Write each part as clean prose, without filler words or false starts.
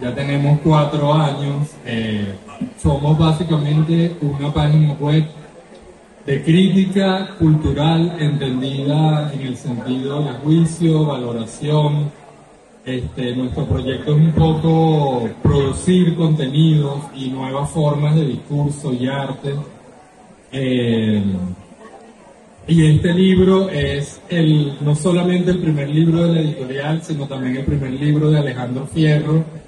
Ya tenemos 4 años. Somos básicamente una página web de crítica cultural entendida en el sentido de juicio, valoración. Nuestro proyecto es un poco producir contenidos y nuevas formas de discurso y arte. Y este libro es no solamente el primer libro de la editorial, sino también el primer libro de Alejandro Fierro,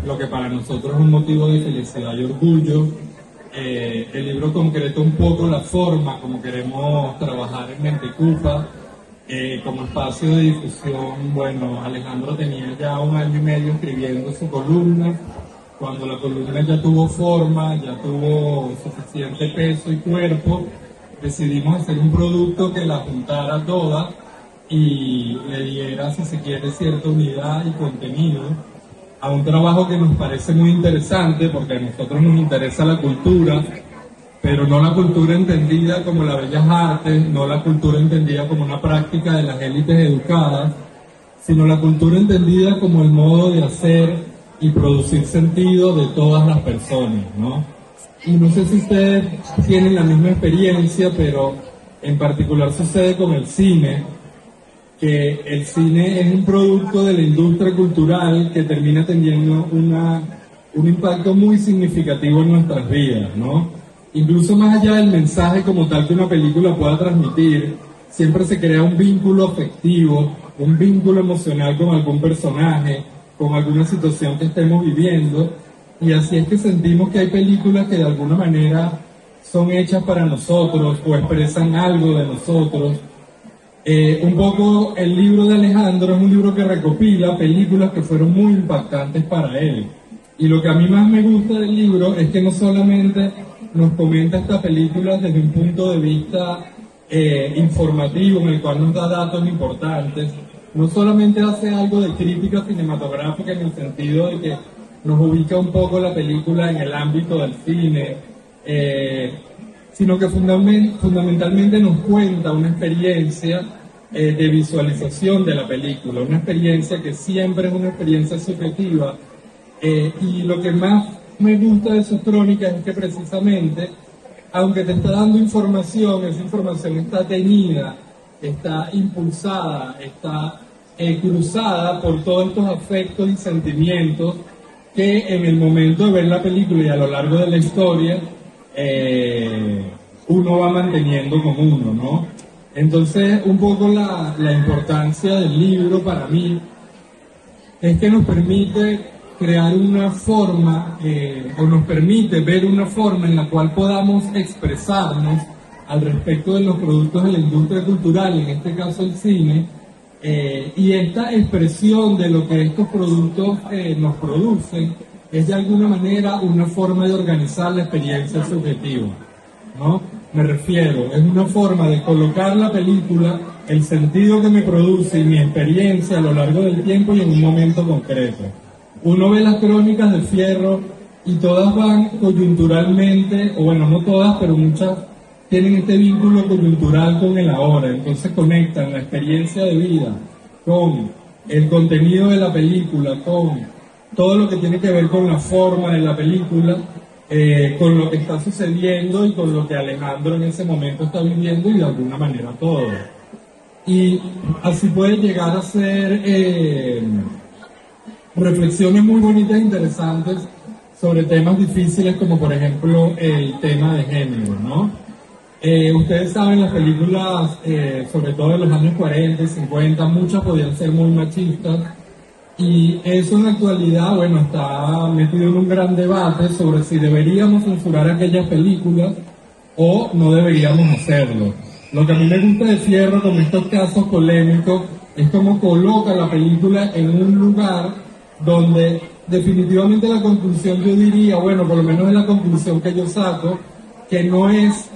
lo que para nosotros es un motivo de felicidad y orgullo. El libro concreta un poco la forma como queremos trabajar en Mentecupa, como espacio de difusión. Bueno, Alejandro tenía ya 1 año y medio escribiendo su columna. Cuando la columna ya tuvo forma, ya tuvo suficiente peso y cuerpo, decidimos hacer un producto que la juntara toda y le diera, si se quiere, cierta unidad y contenido a un trabajo que nos parece muy interesante, porque a nosotros nos interesa la cultura, pero no la cultura entendida como las bellas artes, no la cultura entendida como una práctica de las élites educadas, sino la cultura entendida como el modo de hacer y producir sentido de todas las personas, ¿no? Y no sé si ustedes tienen la misma experiencia, pero en particular sucede con el cine, que el cine es un producto de la industria cultural que termina teniendo un impacto muy significativo en nuestras vidas, ¿no? Incluso más allá del mensaje como tal que una película pueda transmitir, siempre se crea un vínculo afectivo, un vínculo emocional con algún personaje, con alguna situación que estemos viviendo, y así es que sentimos que hay películas que de alguna manera son hechas para nosotros o expresan algo de nosotros. Un poco el libro de Alejandro es un libro que recopila películas que fueron muy impactantes para él. Y lo que a mí más me gusta del libro es que no solamente nos comenta esta película desde un punto de vista informativo, en el cual nos da datos importantes, no solamente hace algo de crítica cinematográfica en el sentido de que nos ubica un poco la película en el ámbito del cine, sino que fundamentalmente nos cuenta una experiencia de visualización de la película, una experiencia que siempre es una experiencia subjetiva, y lo que más me gusta de sus crónicas es que precisamente, aunque te está dando información, esa información está teñida, está impulsada, está cruzada por todos estos afectos y sentimientos que en el momento de ver la película y a lo largo de la historia uno va manteniendo con uno, ¿no? Entonces, un poco la importancia del libro para mí es que nos permite crear una forma, o nos permite ver una forma en la cual podamos expresarnos al respecto de los productos de la industria cultural, en este caso el cine, y esta expresión de lo que estos productos nos producen es de alguna manera una forma de organizar la experiencia subjetiva, ¿no? Me refiero, es una forma de colocar la película, el sentido que me produce y mi experiencia a lo largo del tiempo y en un momento concreto. Uno ve las crónicas de Fierro y todas van coyunturalmente, o bueno, no todas, pero muchas tienen este vínculo coyuntural con el ahora, entonces conectan la experiencia de vida con el contenido de la película, con todo lo que tiene que ver con la forma de la película, con lo que está sucediendo y con lo que Alejandro en ese momento está viviendo y de alguna manera todo. Y así puede llegar a ser reflexiones muy bonitas e interesantes sobre temas difíciles como por ejemplo el tema de género, ¿no? Ustedes saben, las películas, sobre todo de los años 40 y 50, muchas podían ser muy machistas, y eso en la actualidad, bueno, está metido en un gran debate sobre si deberíamos censurar aquellas películas o no deberíamos hacerlo. Lo que a mí me gusta de Fierro con estos casos polémicos es cómo coloca la película en un lugar donde definitivamente la conclusión, yo diría, bueno, por lo menos es la conclusión que yo saco, que no es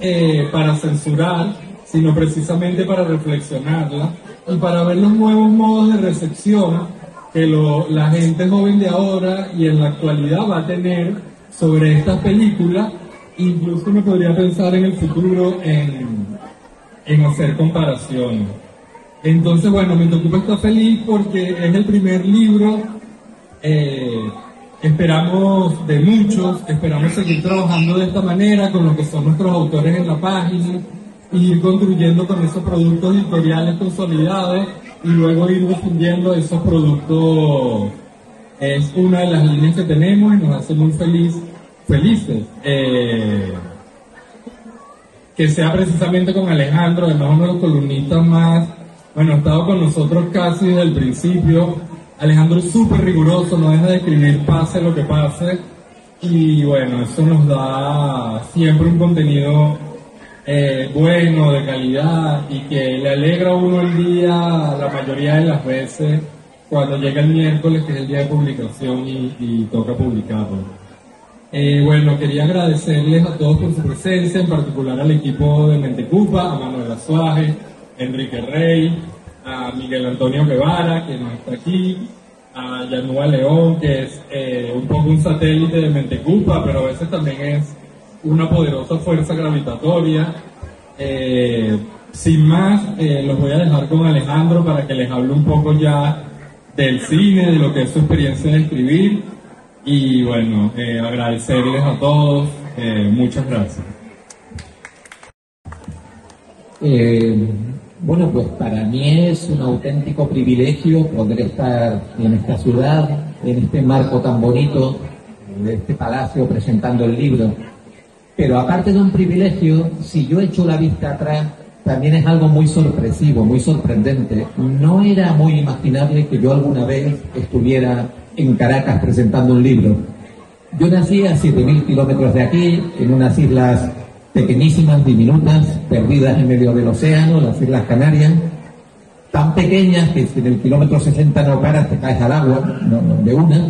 para censurar, sino precisamente para reflexionarla y para ver los nuevos modos de recepción que la gente joven de ahora y en la actualidad va a tener sobre estas películas. Incluso me podría pensar en el futuro en hacer comparaciones. Entonces, bueno, Mentecupa está feliz porque es el primer libro Esperamos de muchos, esperamos seguir trabajando de esta manera con lo que son nuestros autores en la página, y ir construyendo con esos productos editoriales consolidados y luego ir difundiendo esos productos. Es una de las líneas que tenemos y nos hace muy felices. Que sea precisamente con Alejandro, además uno de los columnistas más, bueno, ha estado con nosotros casi desde el principio. Alejandro es súper riguroso, no deja de escribir pase lo que pase, y bueno, eso nos da siempre un contenido bueno, de calidad, y que le alegra a uno el día la mayoría de las veces cuando llega el miércoles, que es el día de publicación, y toca publicarlo. Bueno, quería agradecerles a todos por su presencia, en particular al equipo de Mentecupa, a Manuel Azuaje, Enrique Rey, a Miguel Antonio Guevara, que no está aquí, a Yanúa León, que es un poco un satélite de Mentecupa, pero a veces también es una poderosa fuerza gravitatoria. Sin más, los voy a dejar con Alejandro para que les hable un poco ya del cine, de lo que es su experiencia de escribir, y bueno, agradecerles a todos, muchas gracias. Bueno, pues para mí es un auténtico privilegio poder estar en esta ciudad, en este marco tan bonito de este palacio presentando el libro. Pero aparte de un privilegio, si yo echo la vista atrás, también es algo muy sorpresivo, muy sorprendente. No era muy imaginable que yo alguna vez estuviera en Caracas presentando un libro. Yo nací a 7.000 kilómetros de aquí, en unas islas pequeñísimas, diminutas, perdidas en medio del océano, las Islas Canarias, tan pequeñas que si en el kilómetro 60 no paras te caes al agua, no, de una,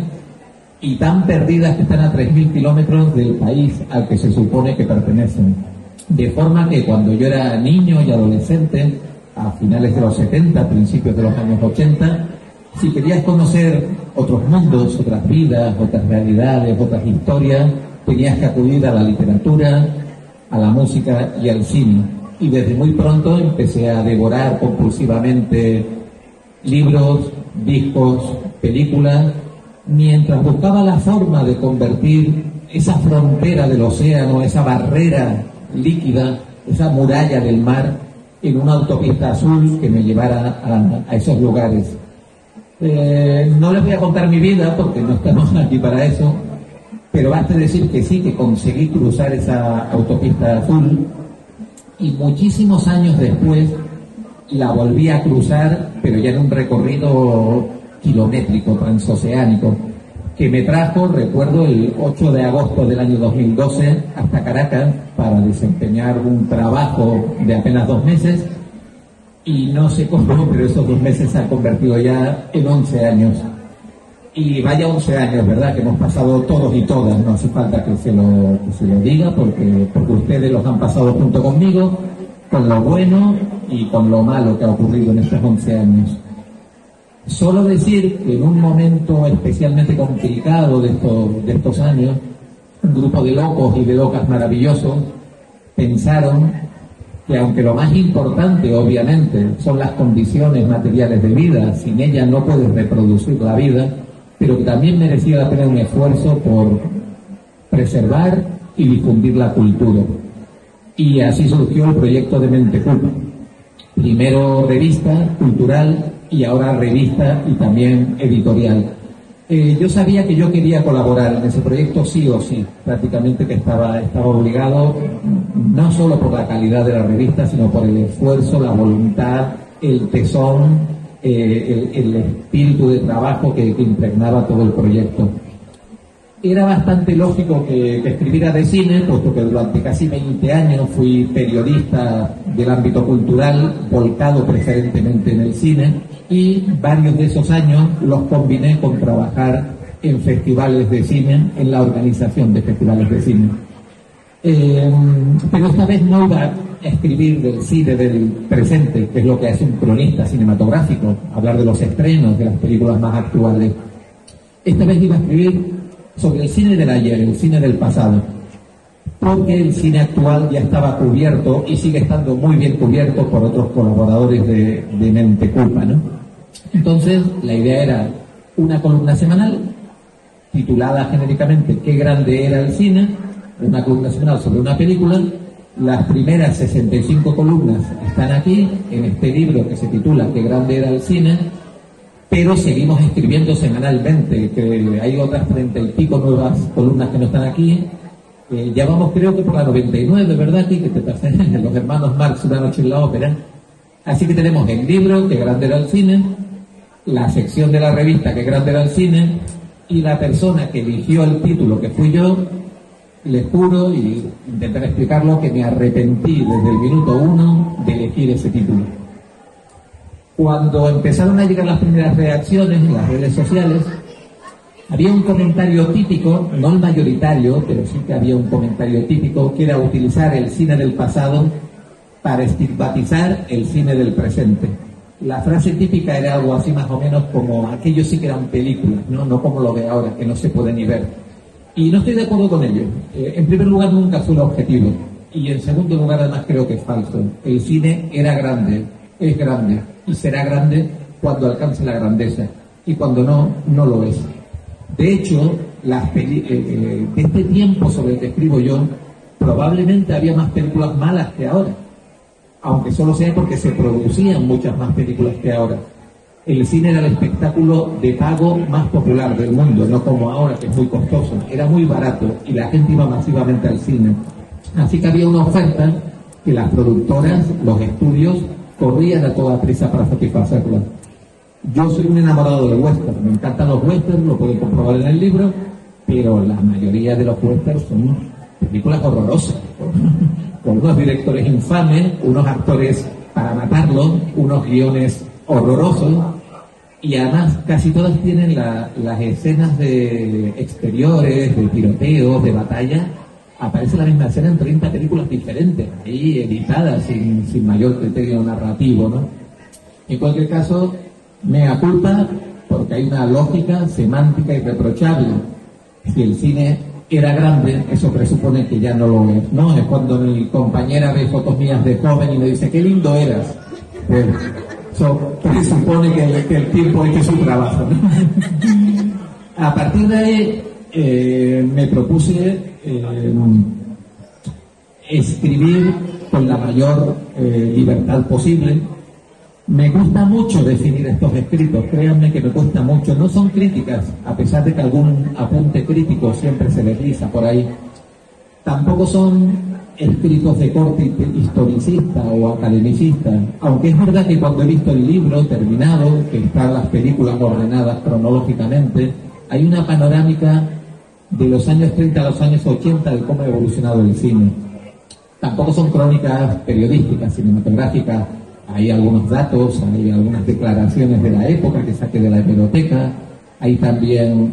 y tan perdidas que están a 3.000 kilómetros del país al que se supone que pertenecen. De forma que cuando yo era niño y adolescente, a finales de los 70, principios de los años 80, si querías conocer otros mundos, otras vidas, otras realidades, otras historias, tenías que acudir a la literatura, a la música y al cine. Y desde muy pronto empecé a devorar compulsivamente libros, discos, películas, mientras buscaba la forma de convertir esa frontera del océano, esa barrera líquida, esa muralla del mar, en una autopista azul que me llevara a esos lugares. No les voy a contar mi vida porque no estamos aquí para eso, pero basta decir que sí, que conseguí cruzar esa autopista azul, y muchísimos años después la volví a cruzar, pero ya en un recorrido kilométrico, transoceánico, que me trajo, recuerdo, el 8 de agosto del año 2012 hasta Caracas para desempeñar un trabajo de apenas 2 meses, y no sé cómo, pero esos 2 meses se han convertido ya en 11 años. Y vaya 11 años, ¿verdad?, que hemos pasado todos y todas, no hace falta que se lo diga, porque ustedes los han pasado junto conmigo, con lo bueno y con lo malo que ha ocurrido en estos 11 años. Solo decir que en un momento especialmente complicado de estos años, un grupo de locos y de locas maravillosos pensaron que aunque lo más importante, obviamente, son las condiciones materiales de vida, sin ellas no puedes reproducir la vida, pero que también merecía la pena un esfuerzo por preservar y difundir la cultura. Y así surgió el proyecto de Mentecupa. Primero revista cultural y ahora revista y también editorial. Yo sabía que yo quería colaborar en ese proyecto sí o sí, prácticamente que estaba obligado, no solo por la calidad de la revista, sino por el esfuerzo, la voluntad, el tesón, el espíritu de trabajo que impregnaba todo el proyecto. Era bastante lógico que escribiera de cine, puesto que durante casi 20 años fui periodista del ámbito cultural, volcado preferentemente en el cine, y varios de esos años los combiné con trabajar en festivales de cine, en la organización de festivales de cine. Pero esta vez no iba a escribir del cine del presente, que es lo que hace un cronista cinematográfico, hablar de los estrenos, de las películas más actuales. Esta vez iba a escribir sobre el cine del ayer, el cine del pasado, porque el cine actual ya estaba cubierto y sigue estando muy bien cubierto por otros colaboradores de Mentecupa, ¿no? Entonces, la idea era una columna semanal titulada genéricamente Qué grande era el cine, una columna semanal sobre una película. Las primeras 65 columnas están aquí, en este libro que se titula Qué grande era el cine, pero seguimos escribiendo semanalmente, que hay otras 30 y pico nuevas columnas que no están aquí. Ya vamos, creo que por la 99, ¿verdad? Aquí que te pasé, los hermanos Marx, Una noche en la ópera. Así que tenemos el libro Qué grande era el cine, la sección de la revista Qué grande era el cine, y la persona que eligió el título, que fui yo. Les juro, y intentaré explicarlo, que me arrepentí desde el minuto 1 de elegir ese título. Cuando empezaron a llegar las primeras reacciones en las redes sociales, había un comentario típico, no el mayoritario, pero sí que había un comentario típico, que era utilizar el cine del pasado para estigmatizar el cine del presente. La frase típica era algo así más o menos como: aquellos sí que eran películas, no como lo de ahora, que no se puede ni ver. Y no estoy de acuerdo con ello. En primer lugar, nunca fue el objetivo. Y en segundo lugar, además, creo que es falso. El cine era grande, es grande, y será grande cuando alcance la grandeza. Y cuando no, no lo es. De hecho, de este tiempo sobre el que escribo yo, probablemente había más películas malas que ahora. Aunque solo sea porque se producían muchas más películas que ahora. El cine era el espectáculo de pago más popular del mundo, no como ahora, que es muy costoso. Era muy barato y la gente iba masivamente al cine. Así que había una oferta que las productoras, los estudios, corrían a toda prisa para satisfacerla. Yo soy un enamorado del western, me encantan los westerns, lo pueden comprobar en el libro, pero la mayoría de los westerns son películas horrorosas, con unos directores infames, unos actores para matarlos, unos guiones horrorosos, y además casi todas tienen las escenas de exteriores, de tiroteos, de batalla. Aparece la misma escena en 30 películas diferentes, ahí editadas sin mayor criterio narrativo, ¿no? En cualquier caso, mea culpa, porque hay una lógica semántica irreprochable. Si el cine era grande, eso presupone que ya no lo es, ¿no? Es cuando mi compañera ve fotos mías de joven y me dice: qué lindo eras. Pues, eso presupone que el tiempo ha hecho su trabajo, ¿no? A partir de ahí me propuse escribir con la mayor libertad posible. Me gusta mucho definir estos escritos, créanme que me cuesta mucho. No son críticas, a pesar de que algún apunte crítico siempre se desliza por ahí. Tampoco son escritos de corte historicista o academicista, aunque es verdad que cuando he visto el libro terminado, que están las películas ordenadas cronológicamente, hay una panorámica de los años 30 a los años 80 de cómo ha evolucionado el cine. Tampoco son crónicas periodísticas, cinematográficas. Hay algunos datos, hay algunas declaraciones de la época que saqué de la hemeroteca, hay también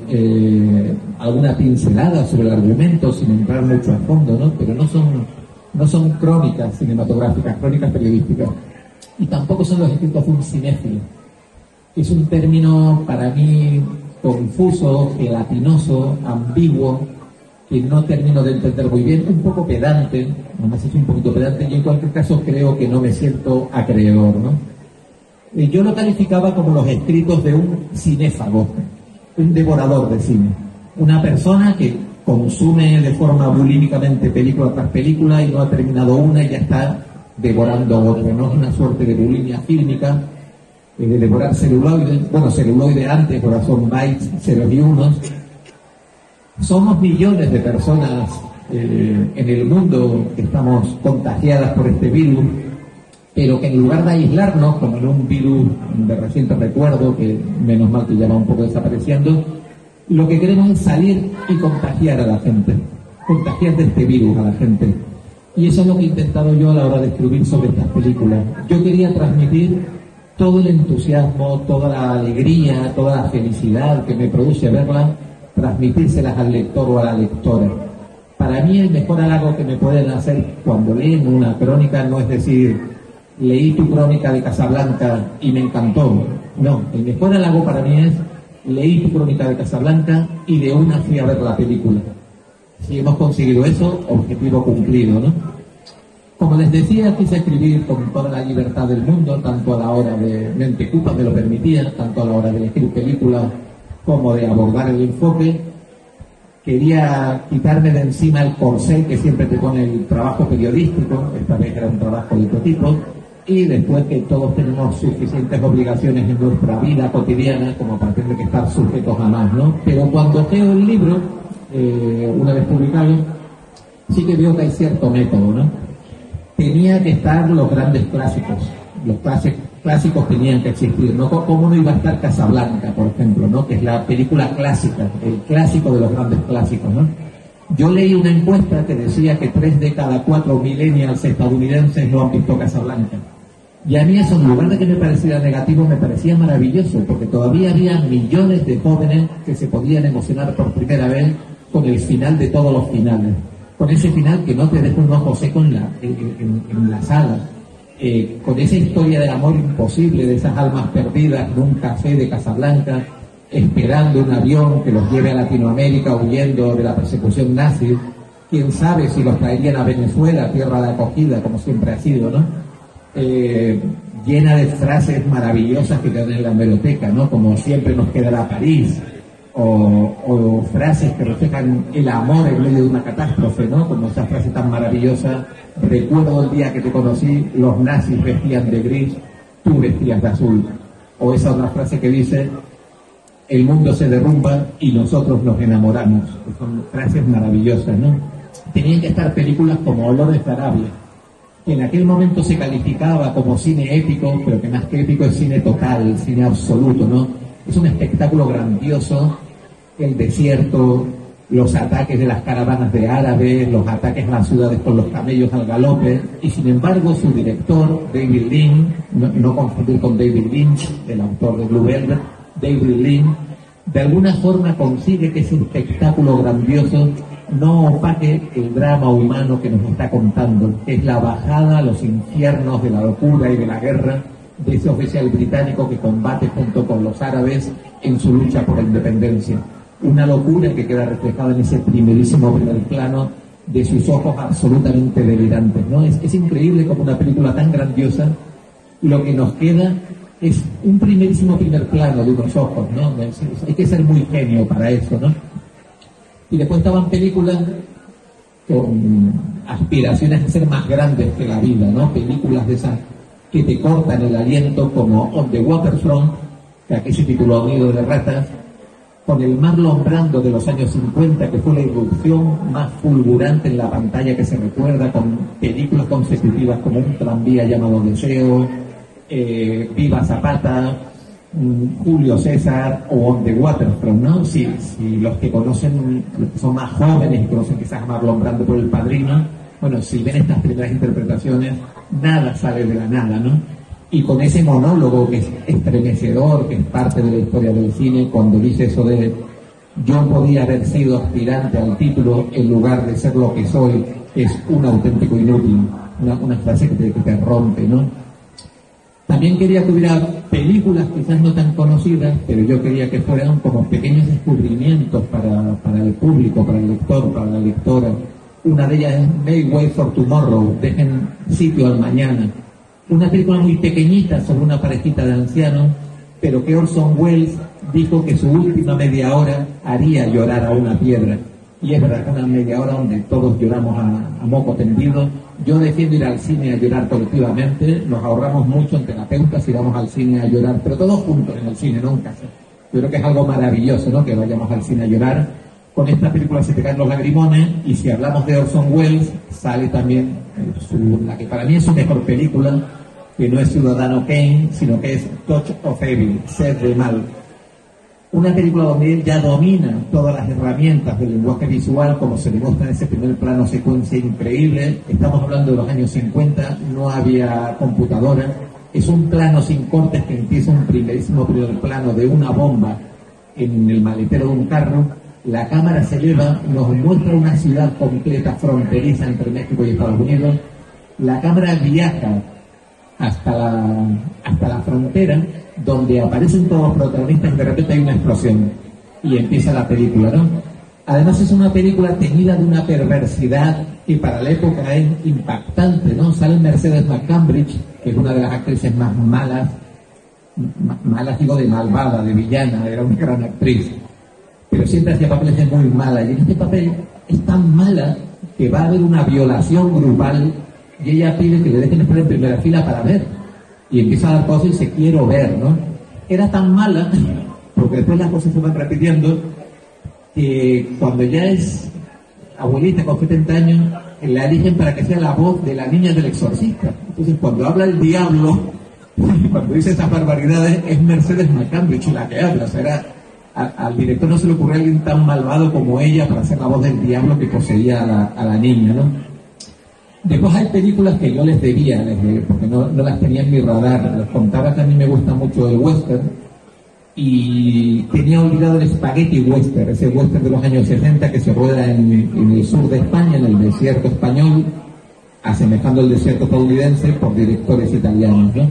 alguna pincelada sobre el argumento sin entrar mucho a fondo, ¿no? Pero no son crónicas cinematográficas, crónicas periodísticas. Y tampoco son los escritos de un cinéfilo. Es un término para mí confuso, gelatinoso, ambiguo, que no termino de entender muy bien, un poco pedante, nomás es un poquito pedante, y en cualquier caso creo que no me siento acreedor, ¿no? Yo lo calificaba como los escritos de un cinéfago, un devorador de cine, una persona que consume de forma bulímicamente película tras película y no ha terminado una y ya está devorando otra, ¿no? Es una suerte de bulimia fílmica, de devorar celuloide, bueno, celuloide antes, ahora son bytes, ceros y unos. Somos millones de personas en el mundo que estamos contagiadas por este virus, pero que en lugar de aislarnos, como en un virus de reciente recuerdo, que menos mal que ya va un poco desapareciendo, lo que queremos es salir y contagiar a la gente, contagiar de este virus a la gente. Y eso es lo que he intentado yo a la hora de escribir sobre estas películas. Yo quería transmitir todo el entusiasmo, toda la alegría, toda la felicidad que me produce verlas, transmitírselas al lector o a la lectora. Para mí el mejor halago que me pueden hacer cuando leen una crónica no es decir: leí tu crónica de Casablanca y me encantó. No, el mejor halago para mí es: leí tu crónica de Casablanca y de una fui a ver la película. Si hemos conseguido eso, objetivo cumplido, ¿no? Como les decía, quise escribir con toda la libertad del mundo, tanto a la hora de Mente Cupa me lo permitía, tanto a la hora de elegir películas como de abordar el enfoque, Quería quitarme de encima el corsé que siempre te pone el trabajo periodístico, esta vez era un trabajo de otro tipo, y después que todos tenemos suficientes obligaciones en nuestra vida cotidiana como para tener que estar sujetos a más, ¿no? Pero cuando leo el libro, una vez publicado, sí que veo que hay cierto método, ¿no? Tenía que estar los grandes clásicos, los clásicos tenían que existir, ¿no? ¿Cómo no iba a estar Casablanca, por ejemplo, ¿no? Que es la película clásica, el clásico de los grandes clásicos, ¿no? Yo leí una encuesta que decía que 3 de cada 4 millennials estadounidenses no han visto Casablanca. Y a mí eso, en lugar de que me pareciera negativo, me parecía maravilloso, porque todavía había millones de jóvenes que se podían emocionar por primera vez con el final de todos los finales. Con ese final que no te deja un ojo seco en la sala. Con esa historia del amor imposible, de esas almas perdidas en un café de Casablanca, esperando un avión que los lleve a Latinoamérica huyendo de la persecución nazi. Quién sabe si los traerían a Venezuela, tierra de acogida, como siempre ha sido, ¿no? Llena de frases maravillosas que quedan en la hemeroteca, ¿no? Como siempre nos quedará París, o frases que reflejan el amor en medio de una catástrofe, ¿no? Como esa frase tan maravillosa: recuerdo el día que te conocí, los nazis vestían de gris, tú vestías de azul. O esa otra frase que dice: el mundo se derrumba y nosotros nos enamoramos. Son frases maravillosas, ¿no? Tenían que estar películas como Olores de Arabia, que en aquel momento se calificaba como cine épico, pero que más que épico es cine total, cine absoluto, ¿no? Es un espectáculo grandioso, el desierto, los ataques de las caravanas de árabes, los ataques a las ciudades con los camellos al galope, y sin embargo su director, David Lean, no confundir con David Lynch, el autor de Blue Velvet, David Lean, de alguna forma consigue que ese espectáculo grandioso no opaque el drama humano que nos está contando, que es la bajada a los infiernos de la locura y de la guerra de ese oficial británico que combate junto con los árabes en su lucha por la independencia. Una locura que queda reflejada en ese primerísimo primer plano de sus ojos absolutamente delirantes, ¿no? Es increíble como una película tan grandiosa, lo que nos queda es un primerísimo primer plano de unos ojos, ¿no? Hay que ser muy genio para eso, ¿no? Y después estaban películas con aspiraciones a ser más grandes que la vida, ¿no? Películas de esas que te cortan el aliento, como On the Waterfront, que aquí se tituló Nido de Ratas, con el Marlon Brando de los años 50, que fue la irrupción más fulgurante en la pantalla que se recuerda, con películas consecutivas como Un tranvía llamado Deseo, Viva Zapata, Julio César o On the Waterfront, ¿no? Si los que conocen, los que son más jóvenes y conocen quizás a Marlon Brando por El Padrino, bueno, si ven estas primeras interpretaciones, nada sale de la nada, ¿no? Y con ese monólogo que es estremecedor, que es parte de la historia del cine, cuando dice eso de: yo podía haber sido aspirante al título en lugar de ser lo que soy, es un auténtico inútil, una frase que te rompe, ¿no? También quería que hubiera películas quizás no tan conocidas, pero yo quería que fueran como pequeños descubrimientos para el público, para el lector, para la lectora. Una de ellas es Make Way for Tomorrow, dejen sitio al mañana. Una película muy pequeñita sobre una parejita de ancianos, pero que Orson Welles dijo que su última media hora haría llorar a una piedra. Y es verdad, una media hora donde todos lloramos a moco tendido. Yo defiendo ir al cine a llorar colectivamente, nos ahorramos mucho en terapeutas y vamos al cine a llorar, pero todos juntos en el cine, no en casa. Yo creo que es algo maravilloso, ¿no?, que vayamos al cine a llorar. Con esta película se te caen los lagrimones, y si hablamos de Orson Welles, sale también la que para mí es su mejor película, que no es Ciudadano Kane, sino que es Touch of Evil, Sed de Mal. Una película donde él ya domina todas las herramientas del lenguaje visual, como se demuestra en ese primer plano secuencia increíble. Estamos hablando de los años 50, no había computadora. Es un plano sin cortes que empieza un primerísimo primer plano de una bomba en el maletero de un carro. La cámara se eleva, nos muestra una ciudad completa fronteriza entre México y Estados Unidos. La cámara viaja hasta la frontera, donde aparecen todos los protagonistas y de repente hay una explosión y empieza la película, ¿no? Además es una película teñida de una perversidad que para la época es impactante, ¿no? Sale Mercedes McCambridge, que es una de las actrices más malas digo de malvada, de villana, era una gran actriz. pero siempre hacía papeles de muy mala, y en este papel es tan mala que va a haber una violación grupal y ella pide que le dejen estar en primera fila para ver, y empieza a dar cosas y dice quiero ver, ¿no? Era tan mala, porque después las cosas se van repitiendo, que cuando ya es abuelita con 70 años, la eligen para que sea la voz de la niña del exorcista. Entonces cuando habla el diablo, cuando dice esas barbaridades, es Mercedes McCambridge la que habla. O sea, al director no se le ocurrió alguien tan malvado como ella para hacer la voz del diablo que poseía a la niña, ¿no? Después hay películas que yo les debía, porque no las tenía en mi radar. Les contaba que a mí me gusta mucho el western, y tenía olvidado el spaghetti western, ese western de los años 60 que se rueda en el sur de España, en el desierto español, asemejando el desierto estadounidense, por directores italianos, ¿no?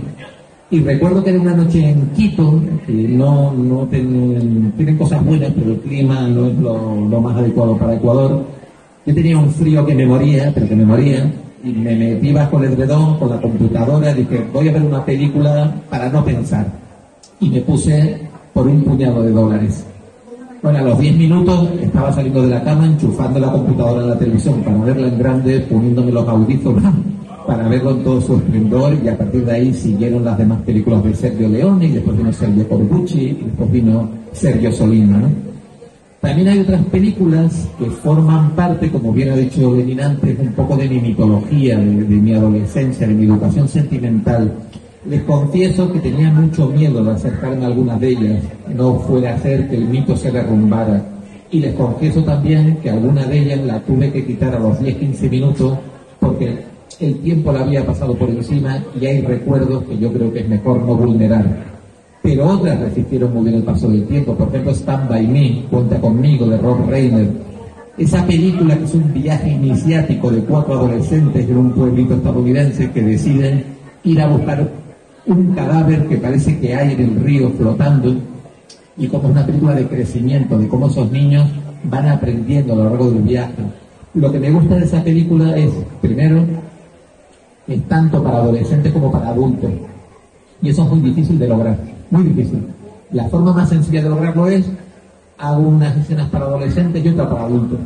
Y recuerdo que era una noche en Quito, que tienen cosas buenas, pero el clima no es lo más adecuado para Ecuador. Yo tenía un frío que me moría, y me metí bajo el edredón con la computadora, dije, voy a ver una película para no pensar. Y me puse por un puñado de dólares. Bueno, a los 10 minutos estaba saliendo de la cama, enchufando la computadora a la televisión para verla en grande, poniéndome los audífonos para verlo en todo su esplendor, y a partir de ahí siguieron las demás películas de Sergio Leone, y después vino Sergio Corbucci, y después vino Sergio Solima, ¿no? También hay otras películas que forman parte, como bien ha dicho Lenin antes, un poco de mi mitología, de mi adolescencia, de mi educación sentimental. Les confieso que tenía mucho miedo de acercarme a algunas de ellas, no fuera a hacer que el mito se derrumbara. Y les confieso también que alguna de ellas la tuve que quitar a los 10-15 minutos porque el tiempo la había pasado por encima y hay recuerdos que yo creo que es mejor no vulnerar. Pero otras resistieron muy bien el paso del tiempo. Por ejemplo, Stand By Me, Cuenta Conmigo, de Rob Reiner. Esa película que es un viaje iniciático de 4 adolescentes en un pueblito estadounidense que deciden ir a buscar un cadáver que parece que hay en el río flotando, y como es una película de crecimiento, de cómo esos niños van aprendiendo a lo largo del viaje. Lo que me gusta de esa película es, primero, es tanto para adolescentes como para adultos, y eso es muy difícil de lograr, muy difícil. La forma más sencilla de lograrlo es, hago unas escenas para adolescentes y otras para adultos,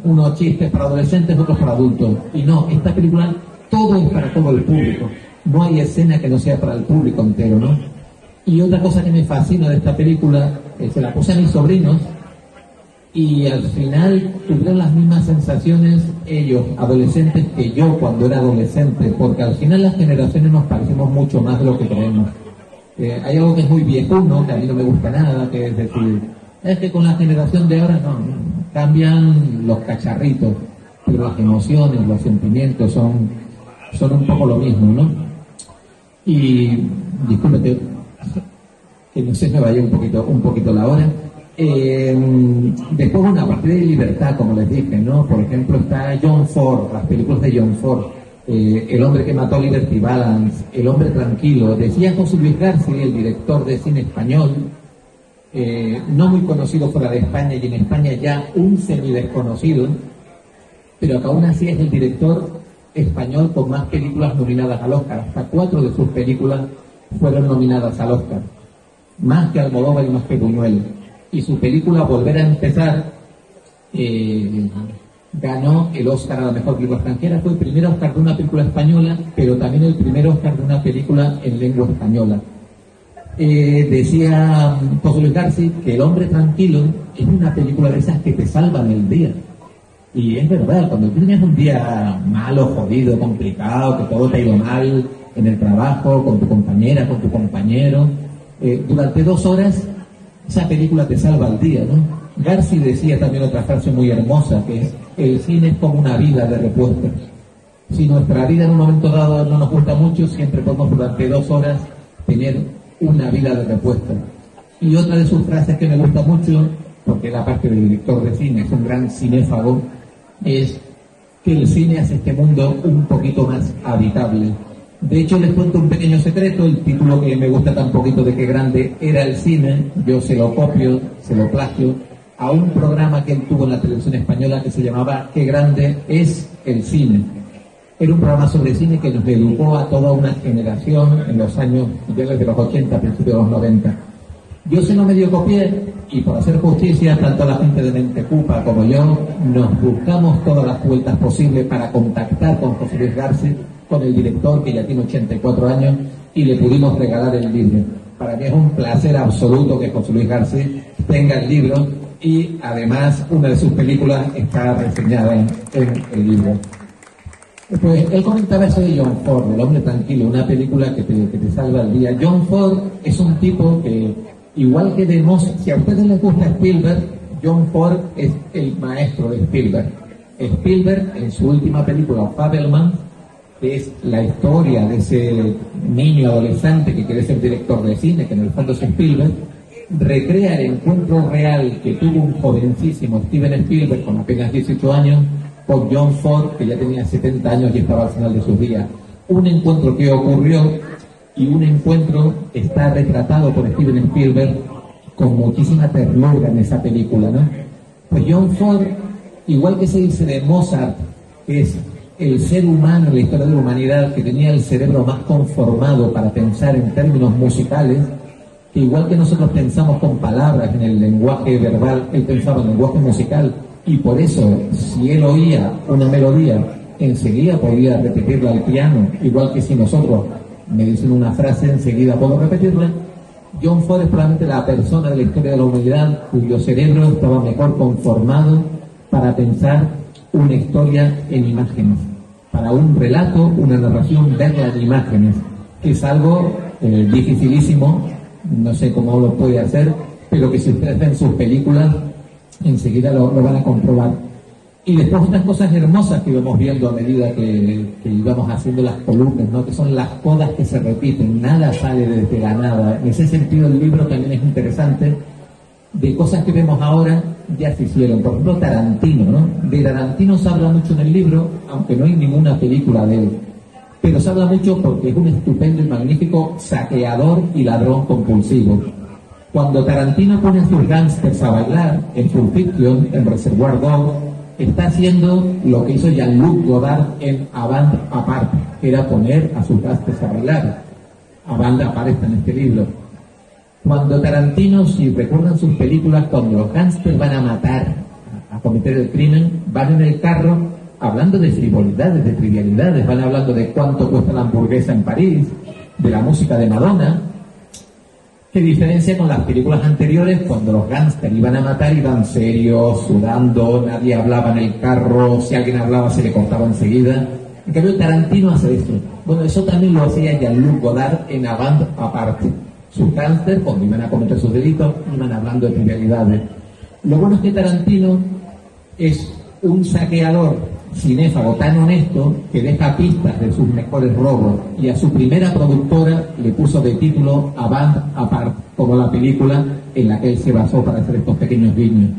unos chistes para adolescentes, otros para adultos, y no, esta película todo es para todo el público. No hay escena que no sea para el público entero, ¿no? Y otra cosa que me fascina de esta película, se la puse a mis sobrinos, y al final tuvieron las mismas sensaciones ellos, adolescentes, que yo cuando era adolescente, porque al final las generaciones nos parecemos mucho más de lo que creemos. Hay algo que es muy viejuno, que a mí no me gusta nada, que es decir, es que con la generación de ahora no, cambian los cacharritos, pero las emociones, los sentimientos son un poco lo mismo, ¿no? Y disculpe que no sé, me vaya un poquito la hora. Después, bueno, a partir de libertad, como les dije, ¿no? Por ejemplo, está John Ford, las películas de John Ford, El hombre que mató a Liberty Balance, El hombre tranquilo. Decía José Luis García, el director de cine español, no muy conocido fuera de España, y en España ya un semidesconocido, pero que aún así es el director español con más películas nominadas al Oscar. Hasta 4 de sus películas fueron nominadas al Oscar, más que Almodóvar y más que Buñuel. Y su película Volver a empezar ganó el Oscar a la mejor película extranjera. Fue el primer Oscar de una película española, pero también el primer Oscar de una película en lengua española. Decía José Luis García que El hombre tranquilo es una película de esas que te salvan el día. Y es verdad, cuando tú tienes un día malo, jodido, complicado, que todo te ha ido mal en el trabajo, con tu compañera, con tu compañero, durante 2 horas esa película te salva el día, ¿no? García decía también otra frase muy hermosa, que es: el cine es como una vida de repuestos. Si nuestra vida en un momento dado no nos gusta mucho, siempre podemos durante 2 horas tener una vida de repuestos. Y otra de sus frases que me gusta mucho, porque la parte del director de cine es un gran cinéfago, es que el cine hace este mundo un poquito más habitable. De hecho, les cuento un pequeño secreto, el título que me gusta tan poquito de Qué grande era el cine, yo se lo copio, se lo plagio a un programa que él tuvo en la televisión española que se llamaba Qué grande es el cine. Era un programa sobre cine que nos educó a toda una generación en los años finales de los 80, principios de los 90. Yo se lo medio copié y por hacer justicia, tanto la gente de Mentecupa como yo, nos buscamos todas las vueltas posibles para contactar con José Luis García, con el director que ya tiene 84 años, y le pudimos regalar el libro. Para mí es un placer absoluto que José Luis García tenga el libro y además una de sus películas está reseñada en el libro. Pues él comentaba eso de John Ford, El hombre tranquilo, una película que te salva el día. John Ford es un tipo que, igual que de Mozart, si a ustedes les gusta Spielberg, John Ford es el maestro de Spielberg. Spielberg, en su última película, Fabelman, que es la historia de ese niño adolescente que quiere ser director de cine, que en el fondo es Spielberg, recrea el encuentro real que tuvo un jovencísimo Steven Spielberg con apenas 18 años con John Ford, que ya tenía 70 años y estaba al final de sus días. Un encuentro que ocurrió y un encuentro que está retratado por Steven Spielberg con muchísima ternura en esa película, ¿no? Pues John Ford, igual que se dice de Mozart, que es el ser humano en la historia de la humanidad que tenía el cerebro más conformado para pensar en términos musicales, que igual que nosotros pensamos con palabras en el lenguaje verbal, él pensaba en el lenguaje musical, y por eso, si él oía una melodía, enseguida podía repetirla al piano, igual que si nosotros me dicen una frase, enseguida puedo repetirla. John Ford es probablemente la persona de la historia de la humanidad cuyo cerebro estaba mejor conformado para pensar una historia en imágenes, para un relato, una narración, verla en imágenes, que es algo dificilísimo, no sé cómo lo puede hacer, pero que si ustedes ven sus películas, enseguida lo van a comprobar. Y después otras cosas hermosas que íbamos viendo a medida que íbamos haciendo las columnas, ¿no? Que son las codas que se repiten, nada sale desde la nada. En ese sentido el libro también es interesante, de cosas que vemos ahora ya se hicieron. Por ejemplo, Tarantino, ¿no? De Tarantino se habla mucho en el libro, aunque no hay ninguna película de él. Pero se habla mucho porque es un estupendo y magnífico saqueador y ladrón compulsivo. Cuando Tarantino pone a sus gángsters a bailar en Pulp Fiction, en Reservoir Dogs, está haciendo lo que hizo Jean-Luc Godard en Avant Apart, que era poner a sus gángsters a bailar. Avant Apart está en este libro. Cuando Tarantino, si recuerdan sus películas, cuando los gángsters van a matar, a cometer el crimen, van en el carro hablando de frivolidades, de trivialidades, van hablando de cuánto cuesta la hamburguesa en París, de la música de Madonna. ¿Qué diferencia con las películas anteriores, cuando los gángsters iban a matar, iban serios, sudando, nadie hablaba en el carro, si alguien hablaba se le cortaba enseguida? En cambio, Tarantino hace eso. Bueno, eso también lo hacía Jean-Luc Godard en Avant Apart. Sus gángsters, cuando iban a cometer sus delitos, iban hablando de trivialidades. Lo bueno es que Tarantino es un saqueador cinéfago tan honesto que deja pistas de sus mejores robos, y a su primera productora le puso de título Avant Apart, como la película en la que él se basó para hacer estos pequeños guiños.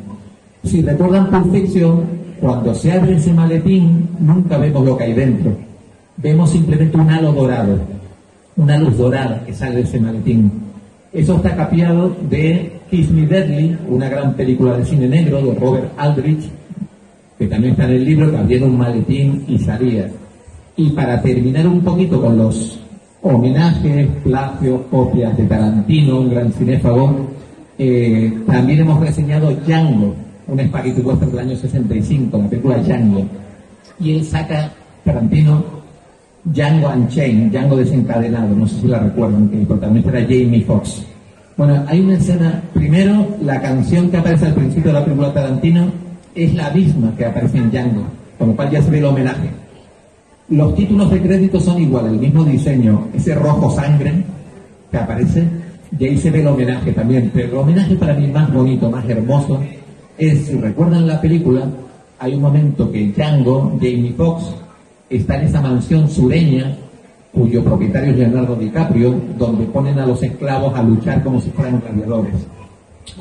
Si recuerdan Pulp Fiction, cuando se abre ese maletín nunca vemos lo que hay dentro, vemos simplemente un halo dorado, una luz dorada que sale de ese maletín. Eso está capiado de Kiss Me Deadly, una gran película de cine negro de Robert Aldrich, que también está en el libro, que abriera un maletín y salía. Y para terminar un poquito con los homenajes, plagios, copias de Tarantino, un gran cinéfago, también hemos reseñado Django, un spaghetti western del año 65, la película Django. Y él saca, Tarantino, Django Unchained, Django desencadenado, no sé si la recuerdan, que el protagonista era Jamie Foxx. Bueno, hay una escena, primero, la canción que aparece al principio de la película Tarantino es la misma que aparece en Django, con lo cual ya se ve el homenaje. Los títulos de crédito son iguales, el mismo diseño, ese rojo sangre que aparece, y ahí se ve el homenaje también. Pero el homenaje para mí más bonito, más hermoso, es, si recuerdan la película, hay un momento que Django, Jamie Foxx, está en esa mansión sureña, cuyo propietario es Leonardo DiCaprio, donde ponen a los esclavos a luchar como si fueran gladiadores.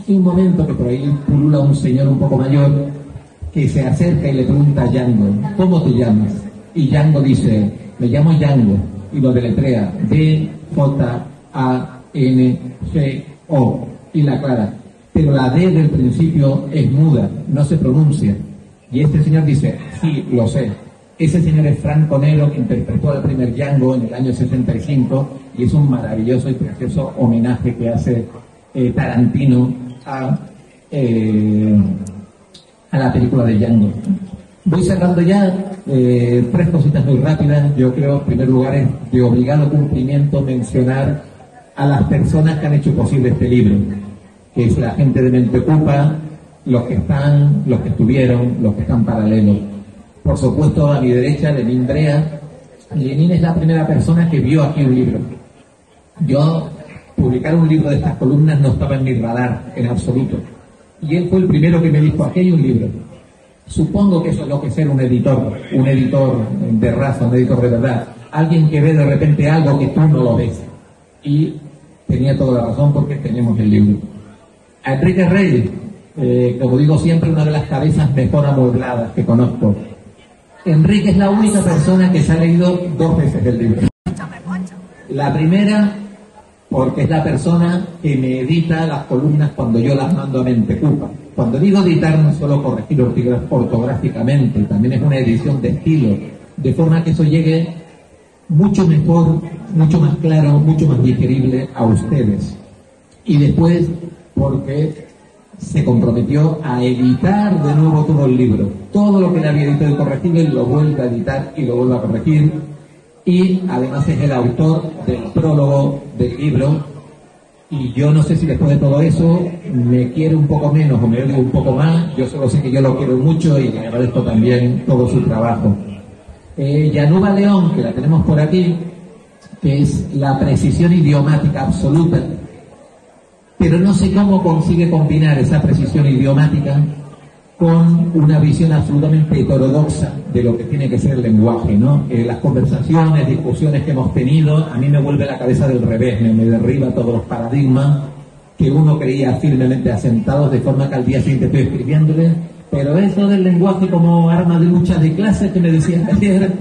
Hay un momento que por ahí pulula un señor un poco mayor que se acerca y le pregunta a Django, ¿cómo te llamas? Y Django dice, me llamo Django, y lo deletrea, D-J-A-N-G-O, y la aclara, pero la D del principio es muda, no se pronuncia. Y este señor dice, sí, lo sé. Ese señor es Franco Nero, que interpretó al primer Django en el año 65, y es un maravilloso y precioso homenaje que hace Tarantino a la película de Django. Voy cerrando ya, 3 cositas muy rápidas. Yo creo, en primer lugar, es de obligado cumplimiento mencionar a las personas que han hecho posible este libro, que es la gente de Mente Ocupa, los que están, los que estuvieron, los que están paralelos. Por supuesto, a mi derecha, Lenín Brea. Lenín es la primera persona que vio aquí un libro. Yo, publicar un libro de estas columnas no estaba en mi radar, en absoluto. Y él fue el primero que me dijo, aquí hay un libro. Supongo que eso es lo que es ser un editor de raza, un editor de verdad. Alguien que ve de repente algo que tú no lo ves. Y tenía toda la razón porque tenemos el libro. A Enrique Rey, como digo siempre, una de las cabezas mejor amuebladas que conozco. Enrique es la única persona que se ha leído 2 veces el libro. La primera, porque es la persona que me edita las columnas cuando yo las mando a Mente Ocupa. Cuando digo editar, no solo corregir ortográficamente, también es una edición de estilo, de forma que eso llegue mucho mejor, mucho más claro, mucho más digerible a ustedes. Y después, porque se comprometió a editar de nuevo todo el libro. Todo lo que le había editado y corregido, él lo vuelve a editar y lo vuelve a corregir. Y además es el autor del prólogo del libro. Y yo no sé si después de todo eso me quiere un poco menos o me odia un poco más. Yo solo sé que yo lo quiero mucho y le agradezco también todo su trabajo. Yanuba León, que la tenemos por aquí, que es la precisión idiomática absoluta, pero no sé cómo consigue combinar esa precisión idiomática con una visión absolutamente heterodoxa de lo que tiene que ser el lenguaje, ¿no? Las conversaciones, discusiones que hemos tenido, a mí me vuelve la cabeza del revés, me derriba todos los paradigmas que uno creía firmemente asentados, de forma que al día siguiente estoy escribiéndole, pero eso del lenguaje como arma de lucha de clase que me decían ayer,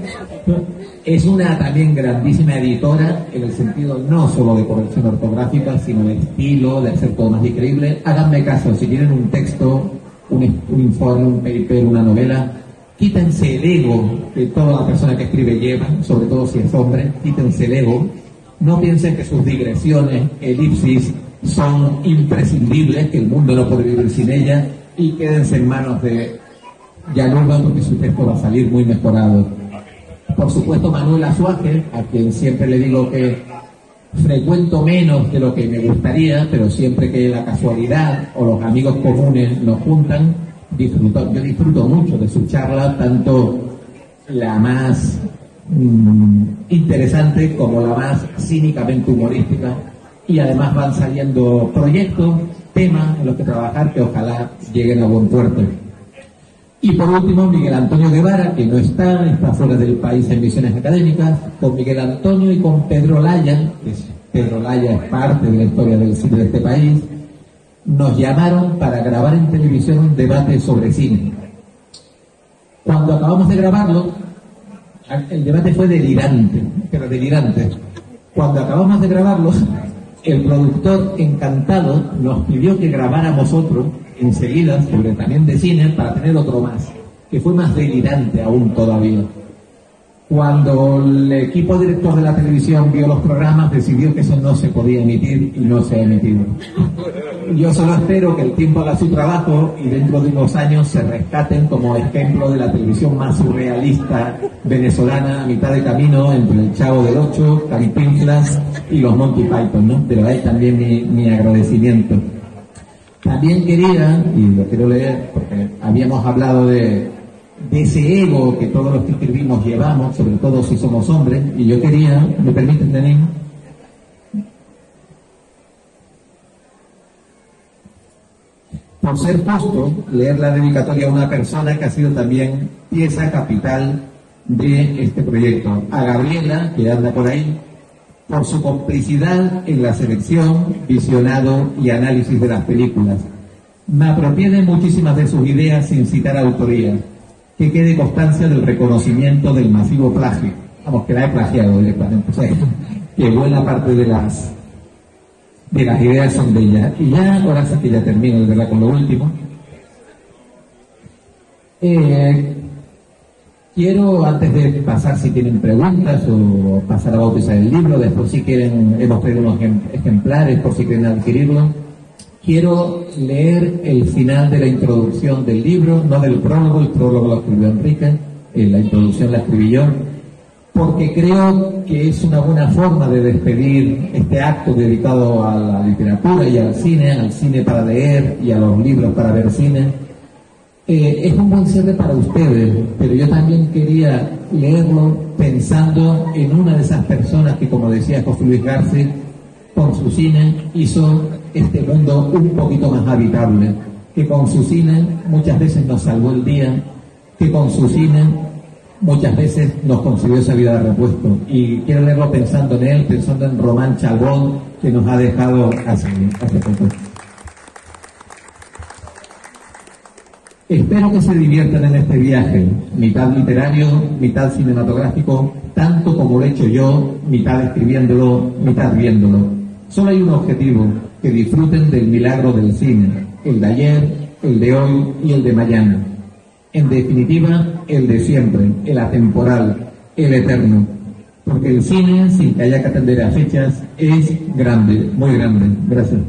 es una también grandísima editora, en el sentido no solo de corrección ortográfica, sino de estilo, de hacer todo más increíble. Háganme caso, si tienen un texto, un informe, un paper, una novela, quítense el ego que toda la persona que escribe lleva, sobre todo si es hombre, quítense el ego. No piensen que sus digresiones, elipsis, son imprescindibles, que el mundo no puede vivir sin ellas, y quédense en manos de Yanuba, porque su texto va a salir muy mejorado. Por supuesto, Manuel Azuaje, a quien siempre le digo que frecuento menos de lo que me gustaría, pero siempre que la casualidad o los amigos comunes nos juntan, yo disfruto mucho de su charla, tanto la más interesante como la más cínicamente humorística, y además van saliendo proyectos, temas en los que trabajar que ojalá lleguen a buen puerto. Y por último, Miguel Antonio Guevara, que no está fuera del país en misiones académicas. Con Miguel Antonio y con Pedro Laya, Pedro Laya es parte de la historia del cine de este país, nos llamaron para grabar en televisión un debate sobre cine. Cuando acabamos de grabarlo, el debate fue delirante, pero delirante. Cuando acabamos de grabarlo, el productor, encantado, nos pidió que grabáramos otro enseguida, sobre también de cine, para tener otro más, que fue más delirante aún todavía. Cuando el equipo director de la televisión vio los programas, decidió que eso no se podía emitir y no se ha emitido. Yo solo espero que el tiempo haga su trabajo y dentro de unos años se rescaten como ejemplo de la televisión más surrealista venezolana, a mitad de camino entre el Chavo del Ocho, Cantinflas y los Monty Python, ¿no? Pero hay también mi agradecimiento. También quería, y lo quiero leer porque habíamos hablado de ese ego que todos los que escribimos llevamos, sobre todo si somos hombres, y yo quería, ¿me permiten, Denis? Por ser justo, leer la dedicatoria a una persona que ha sido también pieza capital de este proyecto. A Gabriela, que anda por ahí, por su complicidad en la selección, visionado y análisis de las películas. Me apropié de muchísimas de sus ideas sin citar autoría. Que quede constancia del reconocimiento del masivo plagio. Vamos, que la he plagiado directamente. O sea, que buena parte de las ideas son de ella. Y ya, ahora sí que ya termino de verdad con lo último. Quiero, antes de pasar, si tienen preguntas o pasar a bautizar el libro, después si quieren, hemos traído unos ejemplares por si quieren adquirirlo. quiero leer el final de la introducción del libro, no del prólogo, el prólogo lo escribió Enrique, la introducción la escribí yo, porque creo que es una buena forma de despedir este acto dedicado a la literatura y al cine para leer y a los libros para ver cine. Es un buen cierre para ustedes, pero yo también quería leerlo pensando en una de esas personas que, como decía José Luis García, con su cine hizo este mundo un poquito más habitable, que con su cine muchas veces nos salvó el día, que con su cine muchas veces nos consiguió esa vida de repuesto. Y quiero leerlo pensando en él, pensando en Román Chalbón, que nos ha dejado hace poco. Espero que se diviertan en este viaje, mitad literario, mitad cinematográfico, tanto como lo he hecho yo, mitad escribiéndolo, mitad viéndolo. Solo hay un objetivo, que disfruten del milagro del cine, el de ayer, el de hoy y el de mañana. En definitiva, el de siempre, el atemporal, el eterno. Porque el cine, sin que haya que atender a fechas, es grande, muy grande. Gracias.